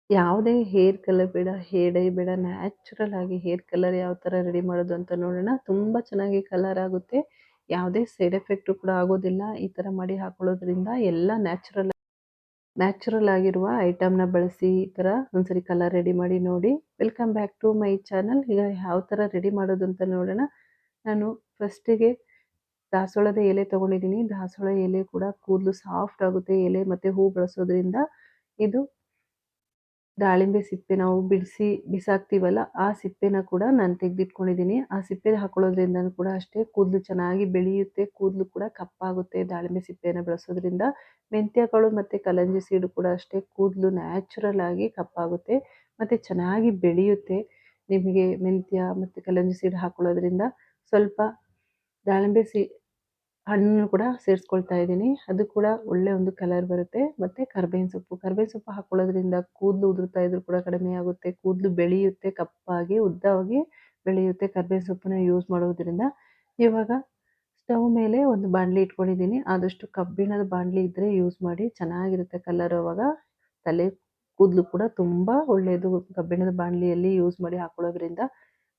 ಯಾವುದೇ hair colour ಬೇಡ, hair dye ಬೇಡ, ನ್ಯಾಚುರಲ್ ಆಗಿ ಹೇರ್ ಕಲರ್ ಯಾವ ಥರ ರೆಡಿ ಮಾಡೋದು ಅಂತ ನೋಡೋಣ. ತುಂಬ ಚೆನ್ನಾಗಿ ಕಲರ್ ಆಗುತ್ತೆ. ಯಾವುದೇ ಸೈಡ್ ಎಫೆಕ್ಟು ಕೂಡ ಆಗೋದಿಲ್ಲ. ಈ ಥರ ಮಾಡಿ ಹಾಕೊಳ್ಳೋದ್ರಿಂದ ಎಲ್ಲ ನ್ಯಾಚುರಲ್ ಆಗಿರುವ ಐಟಮ್‌ನ ಬಳಸಿ ಈ ಥರ ಒಂದ್ಸರಿ ಕಲರ್ ರೆಡಿ ಮಾಡಿ ನೋಡಿ. Welcome back to my channel. ಈಗ ಯಾವ ಥರ ರೆಡಿ ಮಾಡೋದು ಅಂತ ನೋಡೋಣ. ನಾನು ಫಸ್ಟಿಗೆ ದಾಸವಾಳದ ಎಲೆ ತಗೊಂಡಿದ್ದೀನಿ. ದಾಸವಾಳ ಎಲೆ ಕೂಡ ಕೂದಲು ಸಾಫ್ಟ್ ಆಗುತ್ತೆ. ಎಲೆ ಮತ್ತು ಹೂ ಬಳಸೋದ್ರಿಂದ. ಇದು ದಾಳಿಂಬೆ ಸಿಪ್ಪೆ ನಾವು ಬಿಡಿಸಿ ಬಿಸಾಕ್ತೀವಲ್ಲ, ಆ ಸಿಪ್ಪೆನ ಕೂಡ ನಾನು ತೆಗೆದಿಟ್ಕೊಂಡಿದ್ದೀನಿ. ಆ ಸಿಪ್ಪೆ ಹಾಕೊಳ್ಳೋದ್ರಿಂದನೂ ಕೂಡ ಅಷ್ಟೇ ಕೂದಲು ಚೆನ್ನಾಗಿ ಬೆಳೆಯುತ್ತೆ. ಕೂದಲು ಕೂಡ ಕಪ್ಪಾಗುತ್ತೆ ದಾಳಿಂಬೆ ಸಿಪ್ಪೆನ ಬಳಸೋದ್ರಿಂದ. ಮೆಂತ್ಯ ಕಾಳು ಮತ್ತು ಕಲಂಜಿ ಸೀಡು ಕೂಡ ಅಷ್ಟೇ ಕೂದಲು ನ್ಯಾಚುರಲ್ ಆಗಿ ಕಪ್ಪಾಗುತ್ತೆ ಮತ್ತು ಚೆನ್ನಾಗಿ ಬೆಳೆಯುತ್ತೆ. ನಿಮಗೆ ಮೆಂತ್ಯ ಮತ್ತು ಕಲಂಜಿ ಸೀಡು ಹಾಕೊಳ್ಳೋದ್ರಿಂದ ಸ್ವಲ್ಪ ದಾಳಿಂಬೆ ಹಣ್ಣನ್ನು ಕೂಡ ಸೇರಿಸ್ಕೊಳ್ತಾ ಇದ್ದೀನಿ. ಅದು ಕೂಡ ಒಳ್ಳೆ ಒಂದು ಕಲರ್ ಬರುತ್ತೆ. ಮತ್ತು ಕರ್ಬೇವಿನ ಸೊಪ್ಪು ಹಾಕೊಳ್ಳೋದ್ರಿಂದ ಕೂದಲು ಉದುರ್ತಾ ಇದ್ರೂ ಕೂಡ ಕಡಿಮೆ ಆಗುತ್ತೆ. ಕೂದಲು ಬೆಳೆಯುತ್ತೆ, ಕಪ್ಪಾಗಿ ಉದ್ದವಾಗಿ ಬೆಳೆಯುತ್ತೆ ಕರ್ಬೇವಿನ ಸೊಪ್ಪನ್ನ ಯೂಸ್ ಮಾಡೋದ್ರಿಂದ. ಇವಾಗ ಸ್ಟವ್ ಮೇಲೆ ಒಂದು ಬಾಣಲಿ ಇಟ್ಕೊಂಡಿದ್ದೀನಿ. ಆದಷ್ಟು ಕಬ್ಬಿಣದ ಬಾಣಲಿ ಇದ್ದರೆ ಯೂಸ್ ಮಾಡಿ, ಚೆನ್ನಾಗಿರುತ್ತೆ ಕಲರ್. ಅವಾಗ ತಲೆ ಕೂದಲು ಕೂಡ ತುಂಬ ಒಳ್ಳೆಯದು ಕಬ್ಬಿಣದ ಬಾಣಲಿಯಲ್ಲಿ ಯೂಸ್ ಮಾಡಿ ಹಾಕೊಳ್ಳೋದ್ರಿಂದ.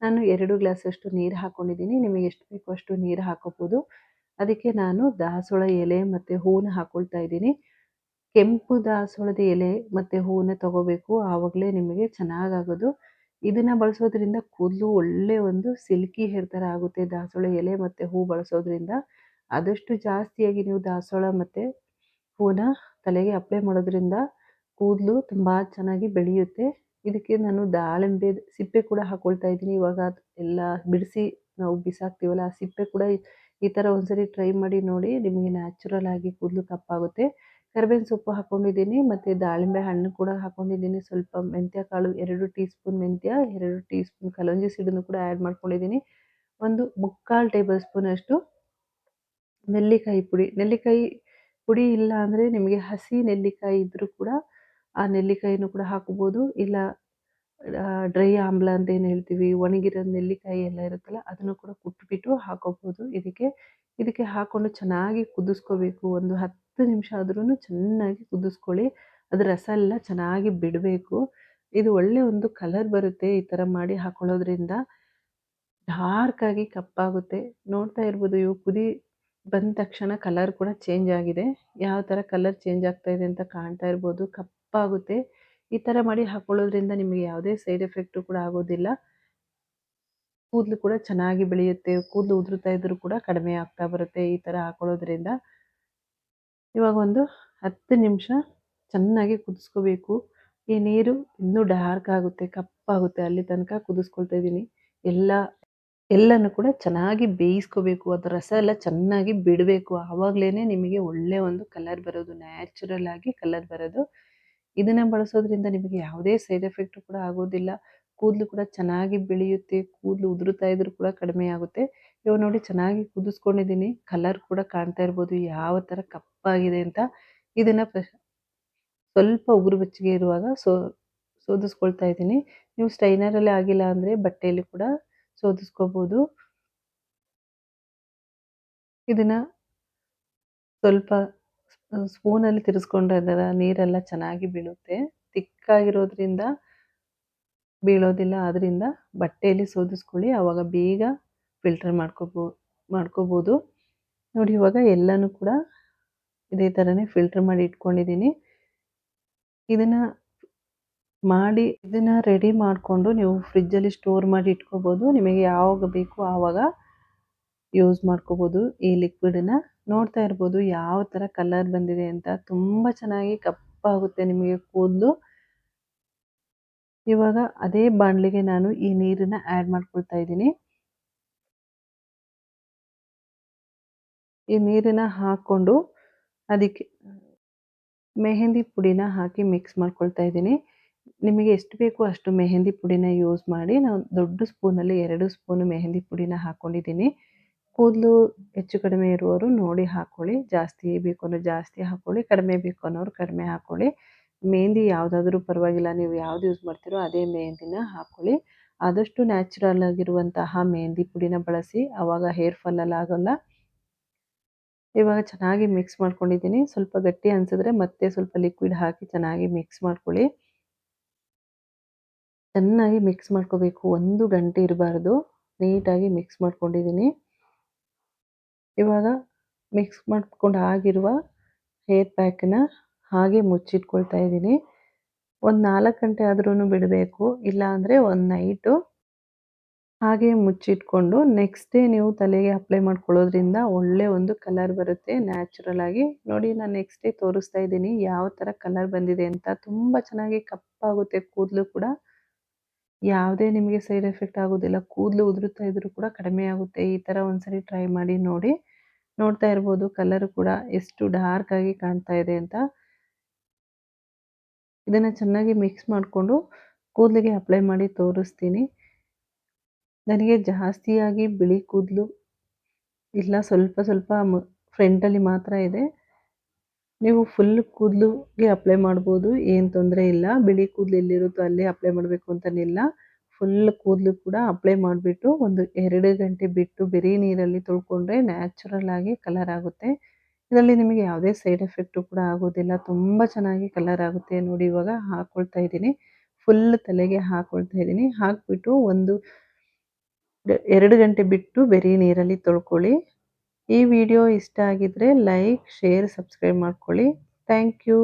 ನಾನು 2 ಗ್ಲಾಸಷ್ಟು ನೀರು ಹಾಕ್ಕೊಂಡಿದ್ದೀನಿ. ನಿಮಗೆ ಎಷ್ಟು ಬೇಕೋ ಅಷ್ಟು ನೀರು ಹಾಕೋಬೋದು. ಅದಕ್ಕೆ ನಾನು ದಾಸವಾಳ ಎಲೆ ಮತ್ತು ಹೂವನ್ನ ಹಾಕ್ಕೊಳ್ತಾ ಇದ್ದೀನಿ. ಕೆಂಪು ದಾಸವಾಳದ ಎಲೆ ಮತ್ತು ಹೂವನ್ನ ತಗೋಬೇಕು. ಆವಾಗಲೇ ನಿಮಗೆ ಚೆನ್ನಾಗಾಗೋದು. ಇದನ್ನು ಬಳಸೋದ್ರಿಂದ ಕೂದಲು ಒಳ್ಳೆ ಒಂದು ಸಿಲ್ಕಿ ಹೇರ್ ಥರ ಆಗುತ್ತೆ. ದಾಸವಾಳ ಎಲೆ ಮತ್ತು ಹೂವು ಬಳಸೋದ್ರಿಂದ ಆದಷ್ಟು ಜಾಸ್ತಿಯಾಗಿ ನೀವು ದಾಸವಾಳ ಮತ್ತು ಹೂವನ್ನ ತಲೆಗೆ ಅಪ್ಲೈ ಮಾಡೋದ್ರಿಂದ ಕೂದಲು ತುಂಬ ಚೆನ್ನಾಗಿ ಬೆಳೆಯುತ್ತೆ. ಇದಕ್ಕೆ ನಾನು ದಾಳಿಂಬೆ ಸಿಪ್ಪೆ ಕೂಡ ಹಾಕ್ಕೊಳ್ತಾ ಇದ್ದೀನಿ. ಇವಾಗ ಎಲ್ಲ ಬಿಡಿಸಿ ನಾವು ಬಿಸಾಕ್ತೀವಲ್ಲ, ಆ ಸಿಪ್ಪೆ ಕೂಡ ಈ ಥರ ಒಂದ್ಸರಿ ಟ್ರೈ ಮಾಡಿ ನೋಡಿ. ನಿಮಗೆ ನ್ಯಾಚುರಲ್ ಆಗಿ ಕೂದಲು ಕಪ್ಪಾಗುತ್ತೆ. ಕರಿಬೇವಿನ ಸೊಪ್ಪು ಹಾಕ್ಕೊಂಡಿದ್ದೀನಿ ಮತ್ತು ದಾಳಿಂಬೆ ಹಣ್ಣು ಕೂಡ ಹಾಕ್ಕೊಂಡಿದ್ದೀನಿ. ಸ್ವಲ್ಪ ಮೆಂತ್ಯ ಕಾಳು 2 ಟೀ ಸ್ಪೂನ್ ಮೆಂತ್ಯ, 2 ಟೀ ಸ್ಪೂನ್ ಕಲಂಜಿ ಸೀಡನ್ನು ಕೂಡ ಆ್ಯಡ್ ಮಾಡ್ಕೊಂಡಿದ್ದೀನಿ. ಒಂದು 3/4 ಟೇಬಲ್ ಸ್ಪೂನಷ್ಟು ನೆಲ್ಲಿಕಾಯಿ ಪುಡಿ ಇಲ್ಲ ಅಂದರೆ ನಿಮಗೆ ಹಸಿ ನೆಲ್ಲಿಕಾಯಿ ಇದ್ದರೂ ಕೂಡ ಆ ನೆಲ್ಲಿಕಾಯಿನೂ ಕೂಡ ಹಾಕೋಬೋದು. ಇಲ್ಲ ಡ್ರೈ ಆಮ್ಲ ಅಂತ ಏನು ಹೇಳ್ತೀವಿ, ಒಣಗಿರೋ ನೆಲ್ಲಿಕಾಯಿ ಎಲ್ಲ ಇರುತ್ತಲ್ಲ, ಅದನ್ನು ಕೂಡ ಕುಟ್ಬಿಟ್ಟು ಹಾಕೋಬೋದು ಇದಕ್ಕೆ ಹಾಕ್ಕೊಂಡು ಚೆನ್ನಾಗಿ ಕುದಿಸ್ಕೋಬೇಕು. ಒಂದು 10 ನಿಮಿಷ ಆದ್ರೂ ಚೆನ್ನಾಗಿ ಕುದಿಸ್ಕೊಳ್ಳಿ. ಅದ್ರ ರಸ ಎಲ್ಲ ಚೆನ್ನಾಗಿ ಬಿಡಬೇಕು. ಇದು ಒಳ್ಳೆ ಒಂದು ಕಲರ್ ಬರುತ್ತೆ ಈ ಥರ ಮಾಡಿ ಹಾಕೊಳ್ಳೋದ್ರಿಂದ. ಡಾರ್ಕ್ ಆಗಿ ಕಪ್ಪಾಗುತ್ತೆ. ನೋಡ್ತಾ ಇರ್ಬೋದು, ಇವು ಕುದಿ ಬಂದ ತಕ್ಷಣ ಕಲರ್ ಕೂಡ ಚೇಂಜ್ ಆಗಿದೆ. ಯಾವ ಥರ ಕಲರ್ ಚೇಂಜ್ ಆಗ್ತಾ ಇದೆ ಅಂತ ಕಾಣ್ತಾ ಇರ್ಬೋದು. ಕಪ್ಪಾಗುತ್ತೆ. ಈ ಥರ ಮಾಡಿ ಹಾಕೊಳ್ಳೋದ್ರಿಂದ ನಿಮಗೆ ಯಾವುದೇ ಸೈಡ್ ಎಫೆಕ್ಟು ಕೂಡ ಆಗೋದಿಲ್ಲ. ಕೂದಲು ಕೂಡ ಚೆನ್ನಾಗಿ ಬೆಳೆಯುತ್ತೆ. ಕೂದಲು ಉದುರುತ್ತಾ ಇದ್ರೂ ಕೂಡ ಕಡಿಮೆ ಆಗ್ತಾ ಬರುತ್ತೆ ಈ ಥರ ಹಾಕೊಳ್ಳೋದ್ರಿಂದ. ಇವಾಗ ಒಂದು 10 ನಿಮಿಷ ಚೆನ್ನಾಗಿ ಕುದಿಸ್ಕೋಬೇಕು. ಈ ನೀರು ಇನ್ನೂ ಡಾರ್ಕ್ ಆಗುತ್ತೆ, ಕಪ್ಪಾಗುತ್ತೆ. ಅಲ್ಲಿ ತನಕ ಕುದಿಸ್ಕೊಳ್ತಾ ಇದ್ದೀನಿ. ಎಲ್ಲನೂ ಕೂಡ ಚೆನ್ನಾಗಿ ಬೇಯಿಸ್ಕೋಬೇಕು. ಅದರ ರಸ ಎಲ್ಲ ಚೆನ್ನಾಗಿ ಬಿಡಬೇಕು. ಆವಾಗಲೇ ನಿಮಗೆ ಒಳ್ಳೆಯ ಒಂದು ಕಲರ್ ಬರೋದು, ನ್ಯಾಚುರಲ್ ಆಗಿ ಕಲರ್ ಬರೋದು. ಇದನ್ನು ಬಳಸೋದ್ರಿಂದ ನಿಮಗೆ ಯಾವುದೇ ಸೈಡ್ ಎಫೆಕ್ಟು ಕೂಡ ಆಗೋದಿಲ್ಲ. ಕೂದಲು ಕೂಡ ಚೆನ್ನಾಗಿ ಬೆಳೆಯುತ್ತೆ. ಕೂದಲು ಉದುರುತ್ತಾ ಇದ್ರೂ ಕೂಡ ಕಡಿಮೆ ಆಗುತ್ತೆ. ಇವಾಗ ನೋಡಿ ಚೆನ್ನಾಗಿ ಕುದಿಸ್ಕೊಂಡಿದ್ದೀನಿ. ಕಲರ್ ಕೂಡ ಕಾಣ್ತಾ ಇರ್ಬೋದು ಯಾವ ಥರ ಕಪ್ಪಾಗಿದೆ ಅಂತ. ಇದನ್ನು ಸ್ವಲ್ಪ ಉಗುರು ಬೆಚ್ಚಗೆ ಇರುವಾಗ ಸೋದಿಸ್ಕೊಳ್ತಾ ಇದ್ದೀನಿ. ನೀವು ಸ್ಟ್ರೈನರಲ್ಲಿ ಆಗಿಲ್ಲ ಅಂದರೆ ಬಟ್ಟೆಯಲ್ಲಿ ಕೂಡ ಸೋದಿಸ್ಕೋಬೋದು. ಇದನ್ನು ಸ್ವಲ್ಪ ಸ್ಪೂನಲ್ಲಿ ತಿರ್ಸ್ಕೊಂಡ್ರೆ ಅದರ ನೀರೆಲ್ಲ ಚೆನ್ನಾಗಿ ಬೀಳುತ್ತೆ. ತಿಕ್ಕಾಗಿರೋದ್ರಿಂದ ಬೀಳೋದಿಲ್ಲ. ಆದ್ದರಿಂದ ಬಟ್ಟೆಯಲ್ಲಿ ಸೋದಿಸ್ಕೊಳ್ಳಿ. ಆವಾಗ ಬೇಗ ಫಿಲ್ಟರ್ ಮಾಡ್ಕೋಬೋದು. ನೋಡಿ, ಇವಾಗ ಎಲ್ಲನೂ ಕೂಡ ಇದೇ ಥರನೇ ಫಿಲ್ಟರ್ ಮಾಡಿ ಇಟ್ಕೊಂಡಿದ್ದೀನಿ. ಇದನ್ನು ರೆಡಿ ಮಾಡಿಕೊಂಡು ನೀವು ಫ್ರಿಜ್ಜಲ್ಲಿ ಸ್ಟೋರ್ ಮಾಡಿ ಇಟ್ಕೋಬೋದು. ನಿಮಗೆ ಯಾವಾಗ ಬೇಕು ಆವಾಗ ಯೂಸ್ ಮಾಡ್ಕೋಬೋದು. ಈ ಲಿಕ್ವಿಡನ್ನ ನೋಡ್ತಾ ಇರ್ಬೋದು ಯಾವ ಥರ ಕಲರ್ ಬಂದಿದೆ ಅಂತ. ತುಂಬ ಚೆನ್ನಾಗಿ ಕಪ್ಪಾಗುತ್ತೆ ನಿಮಗೆ ಕೂದಲು. ಇವಾಗ ಅದೇ ಬಾಣಲಿಗೆ ನಾನು ಈ ನೀರನ್ನ ಆ್ಯಡ್ ಮಾಡ್ಕೊಳ್ತಾ ಇದ್ದೀನಿ. ಈ ನೀರನ್ನ ಹಾಕ್ಕೊಂಡು ಅದಕ್ಕೆ ಮೆಹಂದಿ ಪುಡಿನ ಹಾಕಿ ಮಿಕ್ಸ್ ಮಾಡ್ಕೊಳ್ತಾ ಇದ್ದೀನಿ. ನಿಮಗೆ ಎಷ್ಟು ಬೇಕೋ ಅಷ್ಟು ಮೆಹಂದಿ ಪುಡಿನ ಯೂಸ್ ಮಾಡಿ. ನಾನು ದೊಡ್ಡ ಸ್ಪೂನಲ್ಲಿ 2 ಸ್ಪೂನು ಮೆಹಂದಿ ಪುಡಿನ ಹಾಕ್ಕೊಂಡಿದ್ದೀನಿ. ಕೂದಲು ಹೆಚ್ಚು ಕಡಿಮೆ ಇರುವವರು ನೋಡಿ ಹಾಕ್ಕೊಳ್ಳಿ. ಜಾಸ್ತಿ ಬೇಕು ಅಂದರೆ ಜಾಸ್ತಿ ಹಾಕ್ಕೊಳ್ಳಿ, ಕಡಿಮೆ ಬೇಕು ಅನ್ನೋರು ಕಡಿಮೆ ಹಾಕ್ಕೊಳ್ಳಿ. ಮೆಹಂದಿ ಯಾವುದಾದ್ರೂ ಪರವಾಗಿಲ್ಲ, ನೀವು ಯಾವ್ದು ಯೂಸ್ ಮಾಡ್ತೀರೋ ಅದೇ ಮೆಹಂದಿನ ಹಾಕ್ಕೊಳ್ಳಿ. ಆದಷ್ಟು ನ್ಯಾಚುರಲ್ ಆಗಿರುವಂತಹ ಮೆಹಂದಿ ಪುಡಿನ ಬಳಸಿ. ಆವಾಗ ಹೇರ್ ಫಾಲ್ ಎಲ್ಲ ಆಗೋಲ್ಲ. ಇವಾಗ ಚೆನ್ನಾಗಿ ಮಿಕ್ಸ್ ಮಾಡ್ಕೊಂಡಿದ್ದೀನಿ. ಸ್ವಲ್ಪ ಗಟ್ಟಿ ಅನಿಸಿದ್ರೆ ಮತ್ತೆ ಸ್ವಲ್ಪ ಲಿಕ್ವಿಡ್ ಹಾಕಿ ಚೆನ್ನಾಗಿ ಮಿಕ್ಸ್ ಮಾಡ್ಕೊಳ್ಳಿ. ಚೆನ್ನಾಗಿ ಮಿಕ್ಸ್ ಮಾಡ್ಕೋಬೇಕು. 1 ಗಂಟೆ ಇರಬಾರ್ದು. ನೀಟಾಗಿ ಮಿಕ್ಸ್ ಮಾಡ್ಕೊಂಡಿದ್ದೀನಿ. ಇವಾಗ ಮಿಕ್ಸ್ ಮಾಡ್ಕೊಂಡು ಆಗಿರುವ ಹೇರ್ ಪ್ಯಾಕನ್ನ ಹಾಗೆ ಮುಚ್ಚಿಟ್ಕೊಳ್ತಾ ಇದ್ದೀನಿ. ಒಂದು 4 ಗಂಟೆ ಆದ್ರೂ ಬಿಡಬೇಕು. ಇಲ್ಲಾಂದರೆ ಒಂದು ನೈಟು ಹಾಗೆ ಮುಚ್ಚಿಟ್ಕೊಂಡು ನೆಕ್ಸ್ಟ್ ಡೇ ನೀವು ತಲೆಗೆ ಅಪ್ಲೈ ಮಾಡ್ಕೊಳ್ಳೋದ್ರಿಂದ ಒಳ್ಳೆ ಒಂದು ಕಲರ್ ಬರುತ್ತೆ ನ್ಯಾಚುರಲ್ ಆಗಿ. ನೋಡಿ ನಾನು ನೆಕ್ಸ್ಟ್ ಡೇ ತೋರಿಸ್ತಾ ಇದ್ದೀನಿ ಯಾವ ಥರ ಕಲರ್ ಬಂದಿದೆ ಅಂತ. ತುಂಬ ಚೆನ್ನಾಗಿ ಕಪ್ಪಾಗುತ್ತೆ ಕೂದಲು ಕೂಡ. ಯಾವುದೇ ನಿಮಗೆ ಸೈಡ್ ಎಫೆಕ್ಟ್ ಆಗೋದಿಲ್ಲ. ಕೂದಲು ಉದುರುತ್ತಾ ಇದ್ರೂ ಕೂಡ ಕಡಿಮೆ ಆಗುತ್ತೆ. ಈ ಥರ ಒಂದ್ಸರಿ ಟ್ರೈ ಮಾಡಿ ನೋಡಿ. ನೋಡ್ತಾ ಇರ್ಬೋದು ಕಲರ್ ಕೂಡ ಎಷ್ಟು ಡಾರ್ಕ್ ಆಗಿ ಕಾಣ್ತಾ ಇದೆ ಅಂತ. ಇದನ್ನು ಚೆನ್ನಾಗಿ ಮಿಕ್ಸ್ ಮಾಡಿಕೊಂಡು ಕೂದಲಿಗೆ ಅಪ್ಲೈ ಮಾಡಿ ತೋರಿಸ್ತೀನಿ. ನನಗೆ ಜಾಸ್ತಿಯಾಗಿ ಬಿಳಿ ಕೂದಲು ಇಲ್ಲ, ಸ್ವಲ್ಪ ಸ್ವಲ್ಪ ಫ್ರಂಟಲ್ಲಿ ಮಾತ್ರ ಇದೆ. ನೀವು ಫುಲ್ ಕೂದಲಿಗೆ ಅಪ್ಲೈ ಮಾಡ್ಬೋದು, ಏನು ತೊಂದರೆ ಇಲ್ಲ. ಬಿಳಿ ಕೂದಲು ಎಲ್ಲಿರುತ್ತೋ ಅಲ್ಲೇ ಅಪ್ಲೈ ಮಾಡಬೇಕು ಅಂತನಿಲ್ಲ. ಫುಲ್ ಕೂದಲು ಕೂಡ ಅಪ್ಲೈ ಮಾಡಿಬಿಟ್ಟು ಒಂದು 2 ಗಂಟೆ ಬಿಟ್ಟು ಬರೀ ನೀರಲ್ಲಿ ತೊಳ್ಕೊಂಡ್ರೆ ನ್ಯಾಚುರಲ್ ಆಗಿ ಕಲರ್ ಆಗುತ್ತೆ. ಇದರಲ್ಲಿ ನಿಮಗೆ ಯಾವುದೇ ಸೈಡ್ ಎಫೆಕ್ಟು ಕೂಡ ಆಗೋದಿಲ್ಲ. ತುಂಬ ಚೆನ್ನಾಗಿ ಕಲರ್ ಆಗುತ್ತೆ. ನೋಡಿ ಇವಾಗ ಹಾಕ್ಕೊಳ್ತಾ ಇದ್ದೀನಿ. ಫುಲ್ ತಲೆಗೆ ಹಾಕ್ಕೊಳ್ತಾ ಇದ್ದೀನಿ. ಹಾಕಿಬಿಟ್ಟು 2 ಗಂಟೆ ಬಿಟ್ಟು ಬರೀ ನೀರಲ್ಲಿ ತೊಳ್ಕೊಳ್ಳಿ. ಈ ವಿಡಿಯೋ ಇಷ್ಟ ಆಗಿದ್ರೆ ಲೈಕ್, ಶೇರ್, ಸಬ್ಸ್ಕ್ರೈಬ್ ಮಾಡ್ಕೊಳ್ಳಿ. Thank you.